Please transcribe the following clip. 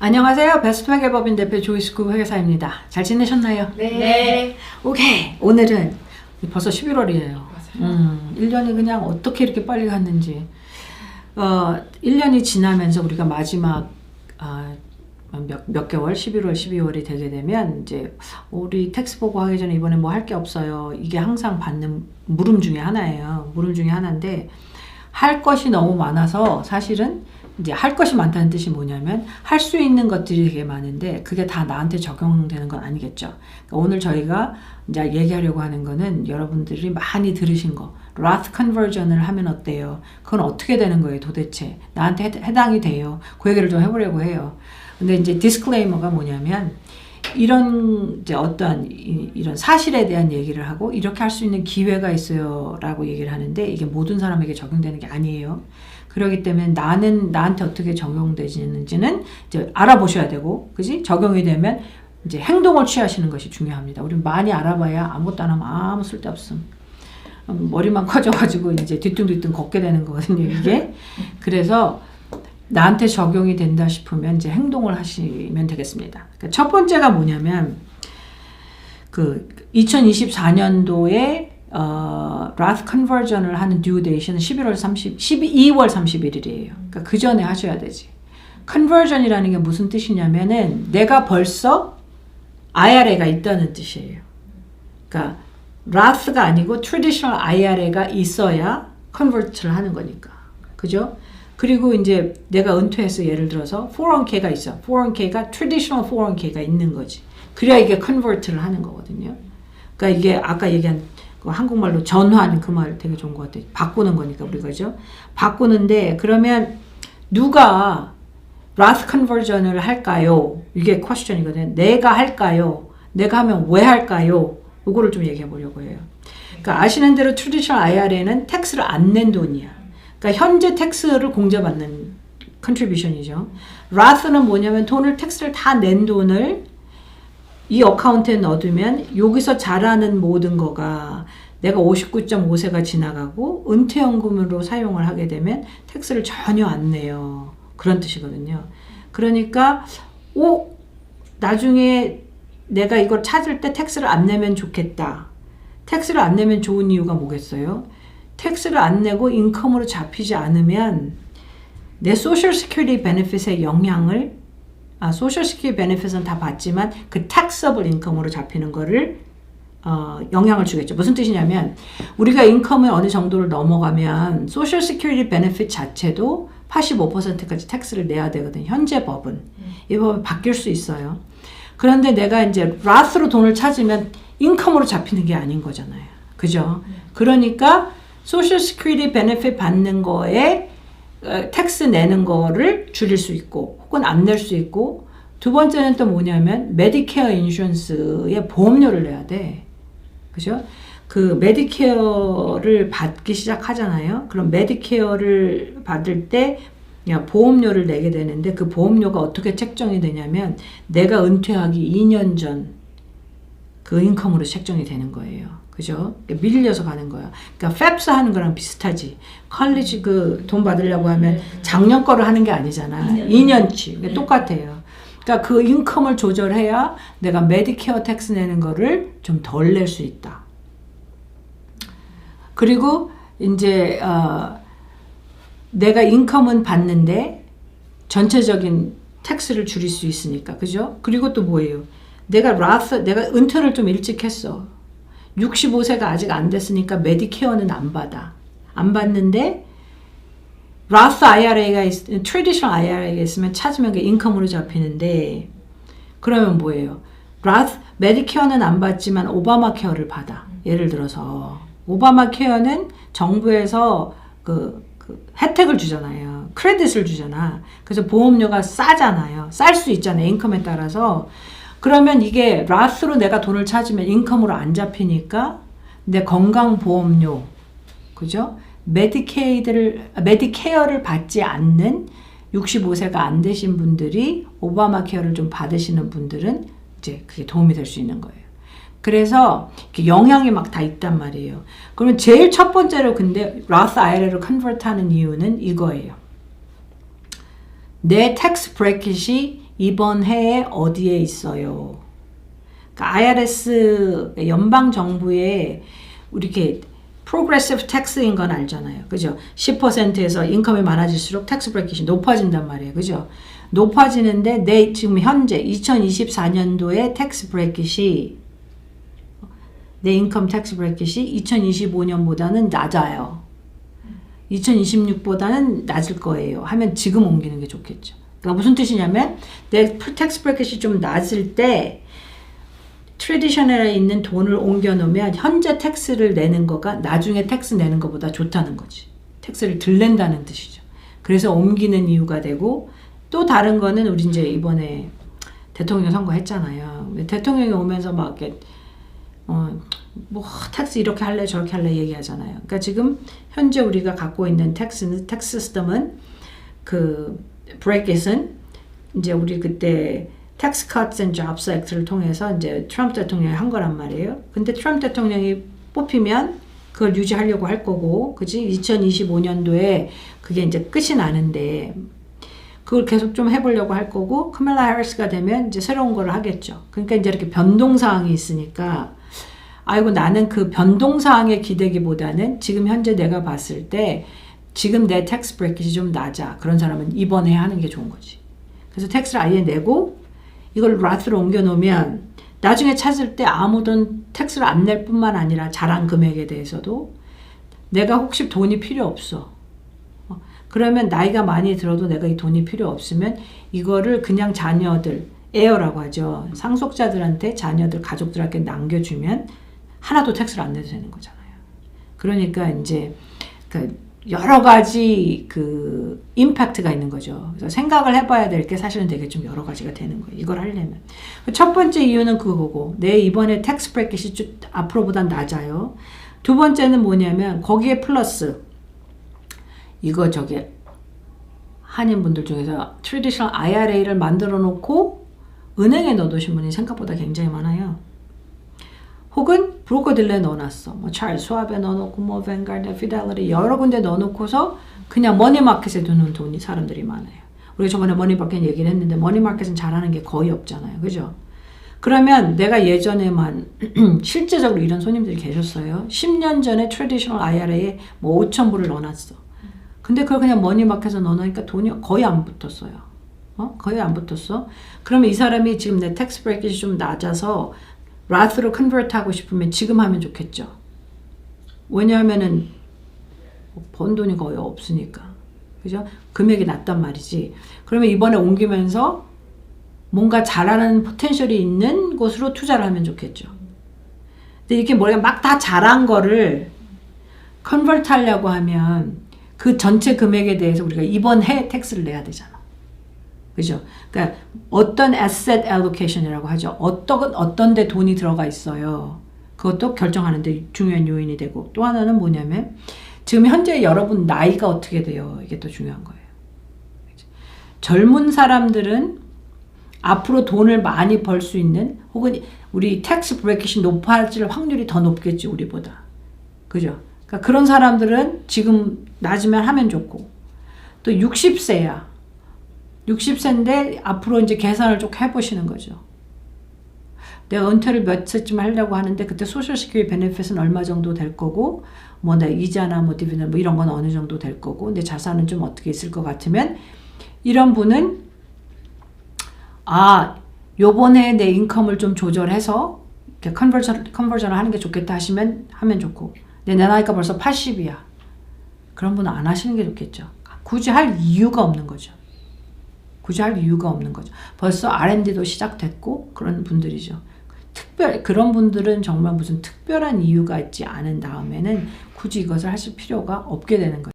안녕하세요. 베스트 회계법인 대표 조이스쿠 회계사입니다. 잘 지내셨나요? 네. 오케이. 오늘은 벌써 11월이에요. 1년이 그냥 어떻게 이렇게 빨리 갔는지. 1년이 지나면서 우리가 마지막 몇 개월, 11월, 12월이 되게 되면 이제 우리 텍스 보고 하기 전에 이번에 뭐 할 게 없어요. 이게 항상 받는 물음 중에 하나예요. 물음 중에 하나인데 할 것이 너무 많아서 사실은 이제 할 것이 많다는 뜻이 뭐냐면 할 수 있는 것들이 되게 많은데 그게 다 나한테 적용되는 건 아니겠죠. 그러니까 오늘 저희가 이제 얘기하려고 하는 거는 여러분들이 많이 들으신 거 Roth conversion을 하면 어때요? 그건 어떻게 되는 거예요 도대체? 나한테 해당이 돼요? 그 얘기를 좀 해보려고 해요. 근데 이제 디스클레이머가 뭐냐면 이런 이제 어떠한 이런 사실에 대한 얘기를 하고 이렇게 할 수 있는 기회가 있어요 라고 얘기를 하는데 이게 모든 사람에게 적용되는 게 아니에요. 그렇기 때문에 나한테 어떻게 적용되지는지는 이제 알아보셔야 되고, 그지? 적용이 되면 이제 행동을 취하시는 것이 중요합니다. 우리 많이 알아봐야 아무것도 안 하면 아무 쓸데없음. 머리만 커져가지고 이제 뒤뚱뒤뚱 걷게 되는 거거든요, 이게. 그래서 나한테 적용이 된다 싶으면 이제 행동을 하시면 되겠습니다. 그러니까 첫 번째가 뭐냐면, 2024년도에 Roth conversion을 하는 due date는 2월 31일이에요. 그러니까 그 전에 하셔야 되지. conversion이라는 게 무슨 뜻이냐면은 내가 벌써 IRA가 있다는 뜻이에요. 그러니까 Roth가 아니고 traditional IRA가 있어야 convert를 하는 거니까. 그죠? 그리고 이제 내가 은퇴해서 예를 들어서 401k가 있어. 401k가 traditional 401k가 있는 거지. 그래야 이게 convert를 하는 거거든요. 그러니까 이게 아까 얘기한 한국말로 전환 그 말 되게 좋은 것 같아요. 바꾸는 거니까 우리가 그죠? 바꾸는데 그러면 누가 Roth conversion을 할까요? 이게 퀘스천이거든요. 내가 할까요? 내가 하면 왜 할까요? 이거를 좀 얘기해 보려고 해요. 그러니까 아시는 대로 traditional IRA는 텍스를 안 낸 돈이야. 그러니까 현재 텍스를 공제받는 contribution이죠. Roth는 뭐냐면 텍스를 다 낸 돈을 이 어카운트에 넣어두면 여기서 자라는 모든 거가 내가 59.5세가 지나가고 은퇴연금으로 사용을 하게 되면 텍스를 전혀 안 내요. 그런 뜻이거든요. 그러니까 나중에 내가 이걸 찾을 때 텍스를 안 내면 좋겠다. 텍스를 안 내면 좋은 이유가 뭐겠어요? 텍스를 안 내고 인컴으로 잡히지 않으면 내 소셜 시큐리티 베네핏의 영향을 소셜 시큐리티 베네핏은 다 받지만 그 taxable income으로 잡히는 거를 영향을 주겠죠. 무슨 뜻이냐면 우리가 인컴을 어느 정도를 넘어가면 소셜 시큐리티 베네핏 자체도 85%까지 텍스를 내야 되거든요. 현재 법은. 이 법이 바뀔 수 있어요. 그런데 내가 이제 Roth로 돈을 찾으면 인컴으로 잡히는 게 아닌 거잖아요. 그죠? 그러니까 소셜 시큐리티 베네핏 받는 거에 텍스 내는 거를 줄일 수 있고 혹은 안 낼 수 있고 두 번째는 또 뭐냐면 메디케어 인슈런스의 보험료를 내야 돼. 그죠? 그 메디케어를 받기 시작하잖아요. 그럼 메디케어를 받을 때 보험료를 내게 되는데 그 보험료가 어떻게 책정이 되냐면 내가 은퇴하기 2년 전 그 인컴으로 책정이 되는 거예요. 그죠? 밀려서 가는 거야. 그러니까 FAFSA 하는 거랑 비슷하지. 컬리지 돈 받으려고 하면 작년 거를 하는 게 아니잖아. 2년치. 똑같아요. 그러니까 그 인컴을 조절해야 내가 메디케어 텍스 내는 거를 좀 덜 낼 수 있다. 그리고 이제 내가 인컴은 받는데 전체적인 텍스를 줄일 수 있으니까. 그죠? 그리고 또 뭐예요? 내가 은퇴를 좀 일찍 했어. 65세가 아직 안 됐으니까 메디케어는 안 받아. 안 받는데 Roth IRA가 traditional IRA가 있으면 찾으면 그 인컴으로 잡히는데 그러면 뭐예요? Roth 메디케어는 안 받지만 오바마 케어를 받아. 예를 들어서 오바마 케어는 정부에서 그 혜택을 주잖아요. 크레딧을 주잖아. 그래서 보험료가 싸잖아요. 쌀 수 있잖아요. 인컴에 따라서. 그러면 이게 Roth로 내가 돈을 찾으면 인컴으로 안 잡히니까 내 건강보험료, 그죠? 메디케어를 받지 않는 65세가 안 되신 분들이 오바마 케어를 좀 받으시는 분들은 이제 그게 도움이 될 수 있는 거예요. 그래서 영향이 막 다 있단 말이에요. 그러면 제일 첫 번째로 근데 Roth IRA로 컨버트 하는 이유는 이거예요. 내 텍스 브래킷이 이번 해에 어디에 있어요. 그러니까 IRS 연방 정부의 이렇게 프로그레시브 텍스인 건 알잖아요. 그죠? 10%에서 인컴이 많아질수록 텍스 브레킷이 높아진단 말이에요. 그죠? 높아지는데 내 지금 현재 2024년도에 텍스 브레킷이 내 인컴 텍스 브레킷이 2025년보다는 낮아요. 2026보다는 낮을 거예요. 하면 지금 옮기는 게 좋겠죠. 그러니까 무슨 뜻이냐면 내 텍스 브레킷이 좀 낮을 때 트래디셔널에 있는 돈을 옮겨 놓으면 현재 텍스를 내는 거가 나중에 텍스 내는 것보다 좋다는 거지. 텍스를 덜 낸다는 뜻이죠. 그래서 옮기는 이유가 되고 또 다른 거는 우리 이제 이번에 대통령 선거 했잖아요. 대통령이 오면서 막 이렇게 뭐 텍스 이렇게 할래 저렇게 할래 얘기하잖아요. 그러니까 지금 현재 우리가 갖고 있는 텍스 시스템은 그 브레킷은 이제 우리 그때 Tax Cuts and Jobs Act를 통해서 이제 트럼프 대통령이 한 거란 말이에요. 근데 트럼프 대통령이 뽑히면 그걸 유지하려고 할 거고, 그지? 2025년도에 그게 이제 끝이 나는데, 그걸 계속 좀 해보려고 할 거고, 카멜라 해리스가 되면 이제 새로운 걸 하겠죠. 그러니까 이제 이렇게 변동사항이 있으니까, 아이고, 나는 그 변동사항에 기대기보다는 지금 현재 내가 봤을 때, 지금 내 텍스 브레킷이 좀 낮아. 그런 사람은 이번에 하는 게 좋은 거지. 그래서 텍스를 아예 내고, 이걸 라트로 옮겨 놓으면 나중에 찾을 때 아무든 텍스를 안 낼 뿐만 아니라 자란 금액에 대해서도 내가 혹시 돈이 필요 없어. 그러면 나이가 많이 들어도 내가 이 돈이 필요 없으면 이거를 그냥 자녀들, 에어라고 하죠. 상속자들한테 자녀들, 가족들한테 남겨주면 하나도 텍스를 안 내도 되는 거잖아요. 그러니까 이제 여러 가지 그 임팩트가 있는 거죠. 그래서 생각을 해봐야 될 게 사실은 되게 좀 여러 가지가 되는 거예요. 이걸 하려면. 첫 번째 이유는 그거고, 내 이번에 텍스 브레킷이 좀 앞으로보단 낮아요. 두 번째는 뭐냐면 거기에 플러스 이거 저기 한인분들 중에서 트래디셔널 IRA를 만들어 놓고 은행에 넣어두신 분이 생각보다 굉장히 많아요. 혹은 브로커딜러에 넣어놨어. 뭐 찰스 스왑에 넣어놓고 뭐 뱅가드, 피델리티 여러 군데 넣어놓고서 그냥 머니마켓에 두는 돈이 사람들이 많아요. 우리가 저번에 머니마켓 얘기를 했는데 머니마켓은 잘하는 게 거의 없잖아요. 그죠? 그러면 내가 예전에만 실제적으로 이런 손님들이 계셨어요. 10년 전에 트래디셔널 IRA에 뭐 5,000불을 넣어놨어. 근데 그걸 그냥 머니마켓에 넣어놓으니까 돈이 거의 안 붙었어요. 거의 안 붙었어. 그러면 이 사람이 지금 내 텍스 브레킷이 좀 낮아서 라트로 컨버트 하고 싶으면 지금 하면 좋겠죠. 왜냐하면은 번 돈이 거의 없으니까. 그죠? 금액이 낮단 말이지. 그러면 이번에 옮기면서 뭔가 잘하는 포텐셜이 있는 곳으로 투자를 하면 좋겠죠. 근데 이렇게 머리가 막 다 잘한 거를 컨버트 하려고 하면 그 전체 금액에 대해서 우리가 이번 해 텍스를 내야 되잖아. 그죠? 그러니까 어떤 asset allocation이라고 하죠. 어떤 데 돈이 들어가 있어요. 그것도 결정하는데 중요한 요인이 되고, 또 하나는 뭐냐면 지금 현재 여러분 나이가 어떻게 돼요? 이게 또 중요한 거예요. 그죠? 젊은 사람들은 앞으로 돈을 많이 벌 수 있는, 혹은 우리 텍스 브레킷이 높아질 확률이 더 높겠지, 우리보다. 그죠? 그러니까 그런 사람들은 지금 낮으면 하면 좋고, 또 60세야. 60세인데 앞으로 이제 계산을 좀 해보시는 거죠. 내가 은퇴를 몇 세쯤 하려고 하는데 그때 소셜 시큐리티 베네핏은 얼마 정도 될 거고, 뭐 내 이자나 뭐 디비던드 뭐 이런 건 어느 정도 될 거고, 내 자산은 좀 어떻게 있을 것 같으면, 이런 분은 요번에 내 인컴을 좀 조절해서 이렇게 컨버전을 하는 게 좋겠다 하면 좋고, 내 나이가 벌써 80이야. 그런 분은 안 하시는 게 좋겠죠. 굳이 할 이유가 없는 거죠. 벌써 R&D도 시작됐고 그런 분들이죠. 그런 분들은 정말 무슨 특별한 이유가 있지 않은 다음에는 굳이 이것을 하실 필요가 없게 되는 거죠.